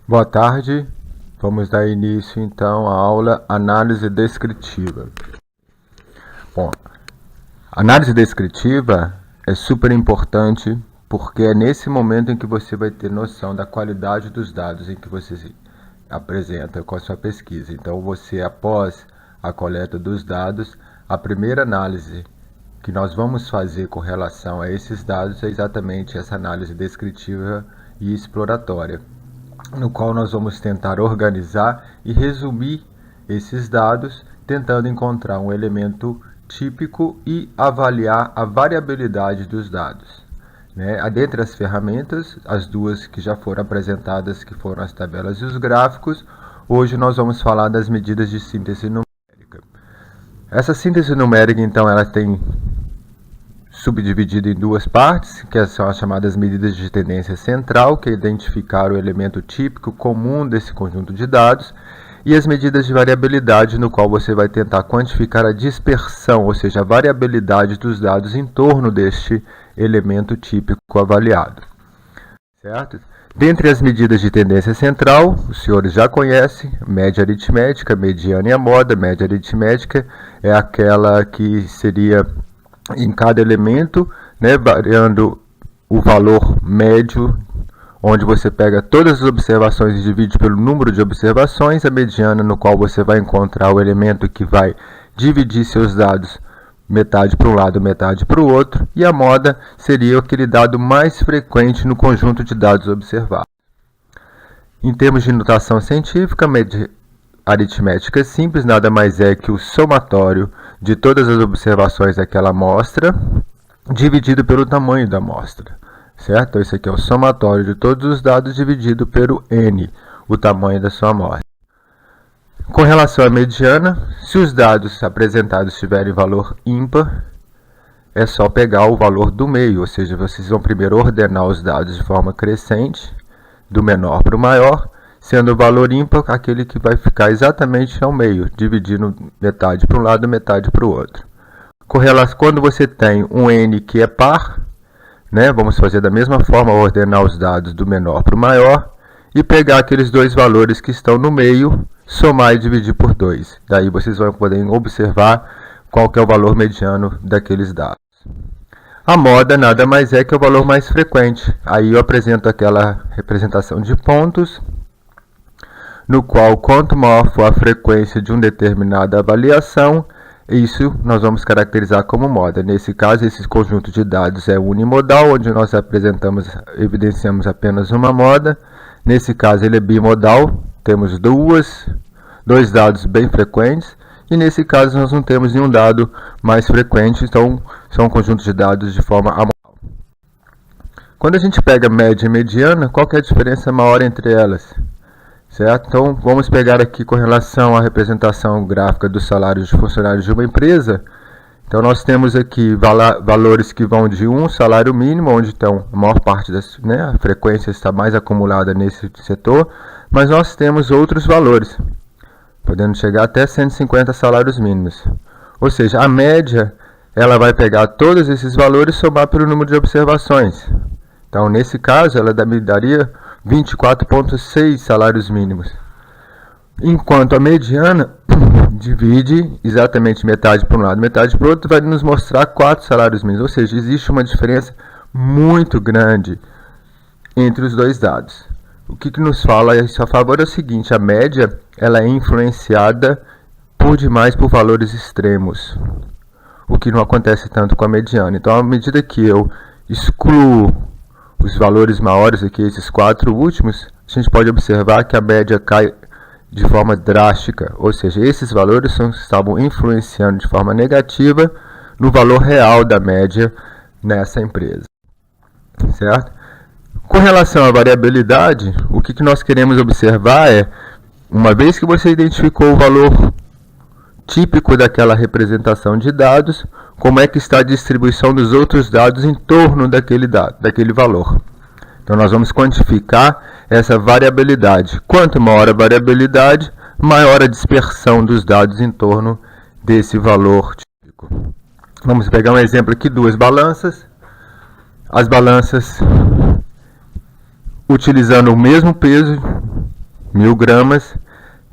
Boa tarde, vamos dar início então à aula Análise Descritiva. Bom, análise descritiva é super importante porque é nesse momento em que você vai ter noção da qualidade dos dados em que você se apresenta com a sua pesquisa. Então você, após a coleta dos dados, a primeira análise que nós vamos fazer com relação a esses dados é exatamente essa análise descritiva e exploratória, no qual nós vamos tentar organizar e resumir esses dados, tentando encontrar um elemento típico e avaliar a variabilidade dos dados. Dentre as ferramentas, as duas que já foram apresentadas, que foram as tabelas e os gráficos, hoje nós vamos falar das medidas de síntese numérica. Essa síntese numérica, então, ela tem subdividido em duas partes, que são as chamadas medidas de tendência central, que é identificar o elemento típico comum desse conjunto de dados, e as medidas de variabilidade, no qual você vai tentar quantificar a dispersão, ou seja, a variabilidade dos dados em torno deste elemento típico avaliado. Certo? Dentre as medidas de tendência central, os senhores já conhecem, média aritmética, mediana e a moda. Média aritmética é aquela que seria em cada elemento, variando o valor médio, onde você pega todas as observações e divide pelo número de observações. A mediana, no qual você vai encontrar o elemento que vai dividir seus dados metade para um lado, metade para o outro. E a moda seria aquele dado mais frequente no conjunto de dados observados. Em termos de notação científica, média aritmética simples nada mais é que o somatório de todas as observações daquela amostra dividido pelo tamanho da amostra, certo? Então, esse aqui é o somatório de todos os dados dividido pelo n, o tamanho da sua amostra. Com relação à mediana, se os dados apresentados tiverem valor ímpar, é só pegar o valor do meio, ou seja, vocês vão primeiro ordenar os dados de forma crescente, do menor para o maior, sendo o valor ímpar aquele que vai ficar exatamente ao meio, dividindo metade para um lado e metade para o outro. Quando você tem um n que é par, vamos fazer da mesma forma, ordenar os dados do menor para o maior e pegar aqueles dois valores que estão no meio, somar e dividir por 2. Daí vocês vão poder observar qual que é o valor mediano daqueles dados. A moda nada mais é que o valor mais frequente. Aí eu apresento aquela representação de pontos, no qual, quanto maior for a frequência de uma determinada avaliação, isso nós vamos caracterizar como moda. Nesse caso, esse conjunto de dados é unimodal, onde nós evidenciamos apenas uma moda. Nesse caso, ele é bimodal, temos dois dados bem frequentes, e nesse caso nós não temos nenhum dado mais frequente, então são conjuntos de dados de forma amodal. Quando a gente pega média e mediana, qual que é a diferença maior entre elas? Certo? Então, vamos pegar aqui com relação à representação gráfica dos salários de funcionários de uma empresa. Então, nós temos aqui valores que vão de um salário mínimo, onde então, a maior parte a frequência está mais acumulada nesse setor, mas nós temos outros valores, podendo chegar até 150 salários mínimos. Ou seja, a média ela vai pegar todos esses valores e somar pelo número de observações. Então, nesse caso, ela me daria 24,6 salários mínimos. Enquanto a mediana divide exatamente metade para um lado, metade para o outro, vai nos mostrar 4 salários mínimos. Ou seja, existe uma diferença muito grande entre os dois dados. O que nos fala isso a favor é o seguinte: a média ela é influenciada por demais por valores extremos, o que não acontece tanto com a mediana. Então, à medida que eu excluo os valores maiores aqui, esses 4 últimos, a gente pode observar que a média cai de forma drástica, ou seja, esses valores estavam influenciando de forma negativa no valor real da média nessa empresa, certo? Com relação à variabilidade, o que nós queremos observar é, uma vez que você identificou o valor típico daquela representação de dados, como é que está a distribuição dos outros dados em torno daquele valor. Então, nós vamos quantificar essa variabilidade. Quanto maior a variabilidade, maior a dispersão dos dados em torno desse valor típico. Vamos pegar um exemplo aqui, 2 balanças. As balanças utilizando o mesmo peso 1000 gramas.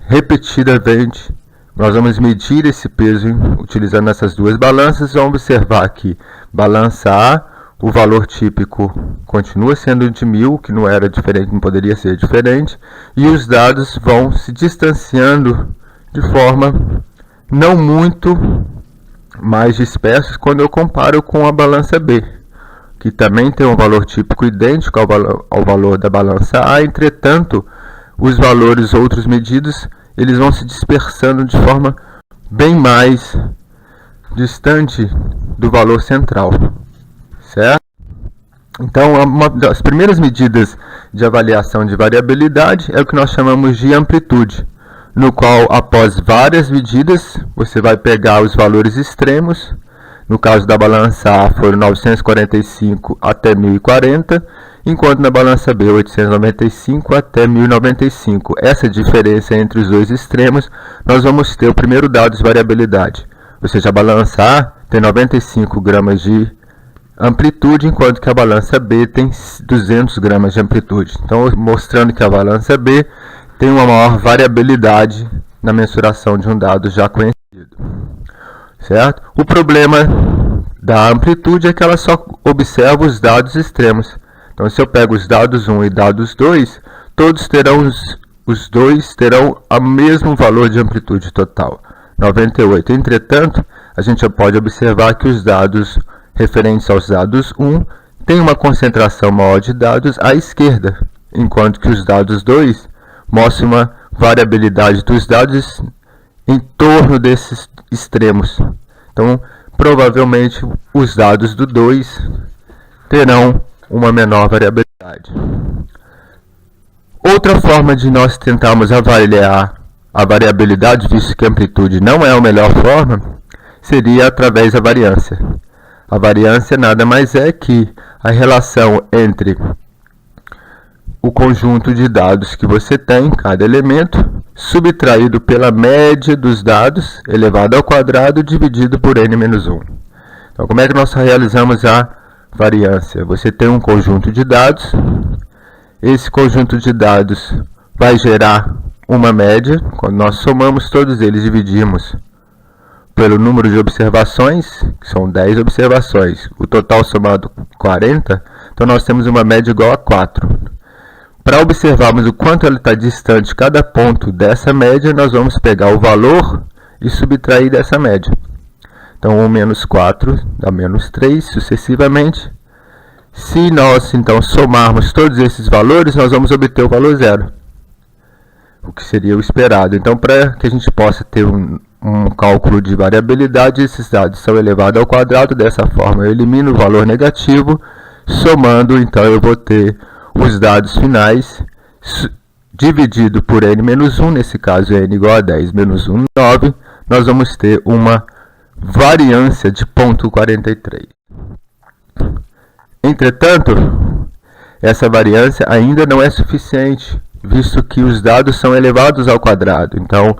Repetidamente, nós vamos medir esse peso utilizando essas duas balanças. Vamos observar que balança A, o valor típico continua sendo de 1000, que não era diferente, não poderia ser diferente, e os dados vão se distanciando de forma não muito mais dispersos quando eu comparo com a balança B, que também tem um valor típico idêntico ao valor da balança A. Entretanto, os valores outros medidos, eles vão se dispersando de forma bem mais distante do valor central, certo? Então, uma das primeiras medidas de avaliação de variabilidade é o que nós chamamos de amplitude, no qual, após várias medidas, você vai pegar os valores extremos. No caso da balança A foram 945 até 1040, enquanto na balança B 895 até 1095. Essa diferença entre os dois extremos, nós vamos ter o primeiro dado de variabilidade. Ou seja, a balança A tem 95 gramas de amplitude, enquanto que a balança B tem 200 gramas de amplitude. Então, mostrando que a balança B tem uma maior variabilidade na mensuração de um dado já conhecido, certo? O problema da amplitude é que ela só observa os dados extremos. Então, se eu pego os dados 1 e dados 2, todos terão os dois terão o mesmo valor de amplitude total, 98. Entretanto, a gente já pode observar que os dados referentes aos dados 1 têm uma concentração maior de dados à esquerda, enquanto que os dados 2 mostram uma variabilidade dos dados em torno desses extremos. Então, provavelmente, os dados do 2 terão uma menor variabilidade. Outra forma de nós tentarmos avaliar a variabilidade, visto que a amplitude não é a melhor forma, seria através da variância. A variância nada mais é que a relação entre o conjunto de dados que você tem, cada elemento, subtraído pela média dos dados, elevado ao quadrado, dividido por n-1. Então, como é que nós realizamos a variância? Você tem um conjunto de dados, esse conjunto de dados vai gerar uma média. Quando nós somamos todos eles, dividimos pelo número de observações, que são 10 observações, o total somado 40, então nós temos uma média igual a 4. Para observarmos o quanto ela está distante cada ponto dessa média, nós vamos pegar o valor e subtrair dessa média. Então, 1 menos 4 dá menos 3, sucessivamente. Se nós, então, somarmos todos esses valores, nós vamos obter o valor zero, o que seria o esperado. Então, para que a gente possa ter um cálculo de variabilidade, esses dados são elevados ao quadrado. Dessa forma, eu elimino o valor negativo. Somando, então, eu vou ter os dados finais dividido por n-1, nesse caso n igual a 10 menos 1, 9, nós vamos ter uma variância de 0,43. Entretanto, essa variância ainda não é suficiente, visto que os dados são elevados ao quadrado. Então,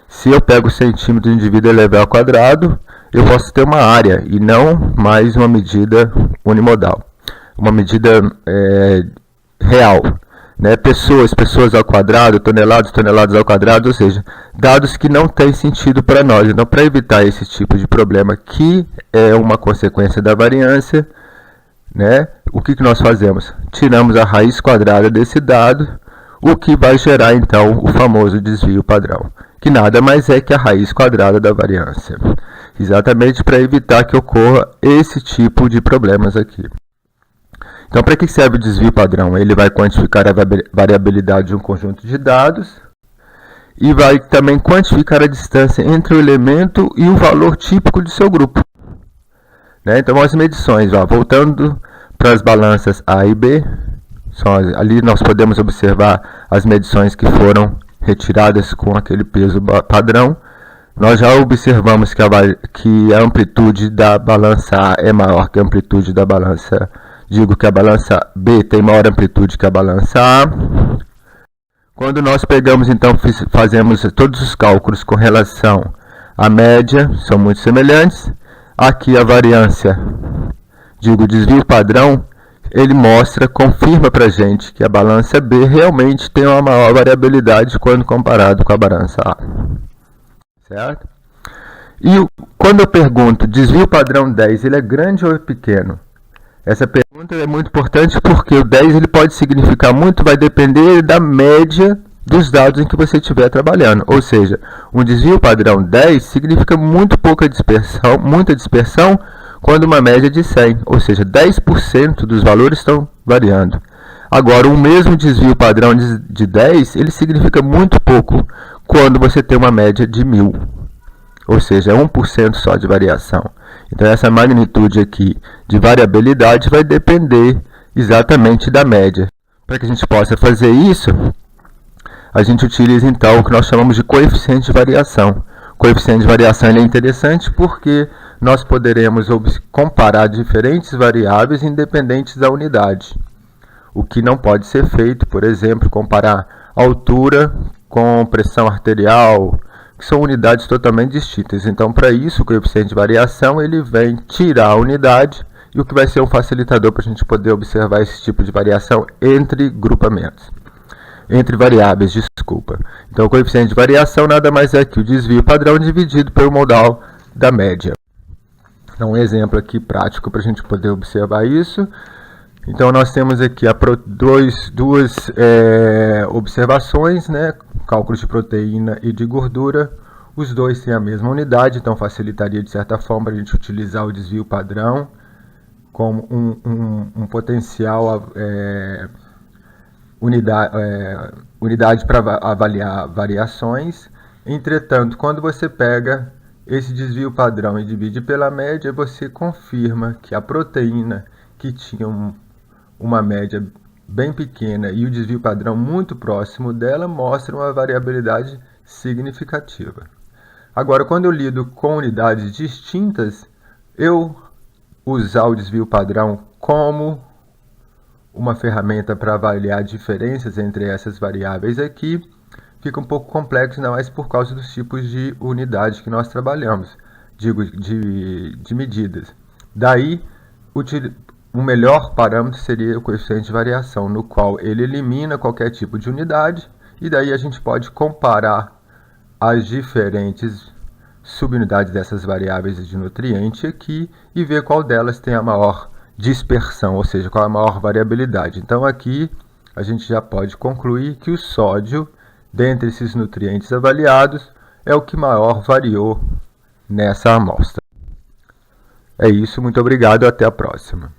se eu pego o centímetro de indivíduo e elevar ao quadrado, eu posso ter uma área e não mais uma medida unimodal, uma medida real, né? Pessoas ao quadrado, toneladas ao quadrado, ou seja, dados que não têm sentido para nós. Então, para evitar esse tipo de problema, que é uma consequência da variância, né? O que nós fazemos? Tiramos a raiz quadrada desse dado, o que vai gerar, então, o famoso desvio padrão, que nada mais é que a raiz quadrada da variância, exatamente para evitar que ocorra esse tipo de problemas aqui. Então, para que serve o desvio padrão? Ele vai quantificar a variabilidade de um conjunto de dados e vai também quantificar a distância entre o elemento e o valor típico de seu grupo, né? Então, as medições, voltando para as balanças A e B, ali nós podemos observar as medições que foram retiradas com aquele peso padrão. Nós já observamos que a amplitude da balança A é maior que a amplitude da balança Digo que a balança B tem maior amplitude que a balança A. Quando nós pegamos, então, fazemos todos os cálculos com relação à média, são muito semelhantes. Aqui a variância, digo desvio padrão, ele mostra, confirma para a gente que a balança B realmente tem uma maior variabilidade quando comparado com a balança A. Certo? E quando eu pergunto, desvio padrão 10, ele é grande ou é pequeno? Essa pergunta é muito importante porque o 10 ele pode significar muito, vai depender da média dos dados em que você estiver trabalhando. Ou seja, um desvio padrão 10 significa muito pouca dispersão, muita dispersão, quando uma média de 100, ou seja, 10% dos valores estão variando. Agora, o mesmo desvio padrão de 10, ele significa muito pouco quando você tem uma média de 1000, ou seja, 1% só de variação. Então, essa magnitude aqui de variabilidade vai depender exatamente da média. Para que a gente possa fazer isso, a gente utiliza então o que nós chamamos de coeficiente de variação. O coeficiente de variação é interessante porque nós poderemos comparar diferentes variáveis independentes da unidade. O que não pode ser feito, por exemplo, comparar altura com pressão arterial, que são unidades totalmente distintas. Então, para isso, o coeficiente de variação ele vem tirar a unidade, e o que vai ser um facilitador para a gente poder observar esse tipo de variação entre grupamentos. Entre variáveis, desculpa. Então, o coeficiente de variação nada mais é que o desvio padrão dividido pelo modal da média. Então, um exemplo aqui prático para a gente poder observar isso. Então, nós temos aqui duas observações, né? Cálculos de proteína e de gordura. Os dois têm a mesma unidade, então facilitaria de certa forma a gente utilizar o desvio padrão como um potencial unidade para avaliar variações. Entretanto, quando você pega esse desvio padrão e divide pela média, você confirma que a proteína que tinha uma média bem pequena e o desvio padrão muito próximo dela mostra uma variabilidade significativa. Agora, quando eu lido com unidades distintas, eu usar o desvio padrão como uma ferramenta para avaliar diferenças entre essas variáveis aqui fica um pouco complexo, ainda mais por causa dos tipos de unidade que nós trabalhamos, digo, de medidas. Daí, o melhor parâmetro seria o coeficiente de variação, no qual ele elimina qualquer tipo de unidade, e daí a gente pode comparar as diferentes subunidades dessas variáveis de nutriente aqui e ver qual delas tem a maior dispersão, ou seja, qual a maior variabilidade. Então aqui a gente já pode concluir que o sódio, dentre esses nutrientes avaliados, é o que maior variou nessa amostra. É isso, muito obrigado e até a próxima.